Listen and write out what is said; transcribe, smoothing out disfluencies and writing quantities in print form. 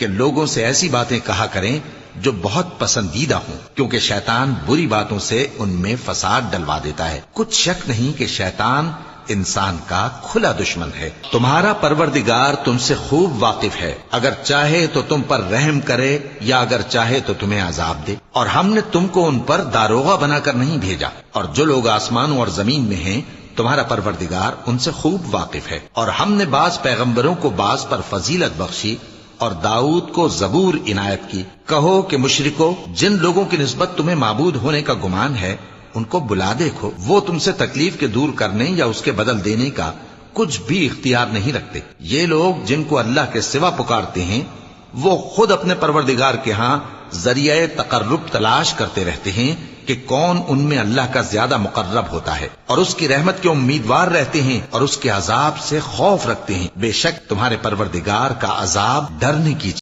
کہ لوگوں سے ایسی باتیں کہا کریں جو بہت پسندیدہ ہوں، کیونکہ شیطان بری باتوں سے ان میں فساد ڈلوا دیتا ہے۔ کچھ شک نہیں کہ شیطان انسان کا کھلا دشمن ہے۔ تمہارا پروردگار تم سے خوب واقف ہے، اگر چاہے تو تم پر رحم کرے یا اگر چاہے تو تمہیں عذاب دے، اور ہم نے تم کو ان پر داروغہ بنا کر نہیں بھیجا، اور جو لوگ آسمانوں اور زمین میں ہیں تمہارا پروردگار ان سے خوب واقف ہے۔ اور ہم نے بعض پیغمبروں کو بعض پر فضیلت بخشی اور داؤد کو زبور عنایت کی۔ کہو کہ مشرکو، جن لوگوں کی نسبت تمہیں معبود ہونے کا گمان ہے ان کو بلا دیکھو، وہ تم سے تکلیف کے دور کرنے یا اس کے بدل دینے کا کچھ بھی اختیار نہیں رکھتے۔ یہ لوگ جن کو اللہ کے سوا پکارتے ہیں وہ خود اپنے پروردگار کے ہاں ذریعہ تقرب تلاش کرتے رہتے ہیں کہ کون ان میں اللہ کا زیادہ مقرب ہوتا ہے، اور اس کی رحمت کے امیدوار رہتے ہیں اور اس کے عذاب سے خوف رکھتے ہیں۔ بے شک تمہارے پروردگار کا عذاب ڈرنے کی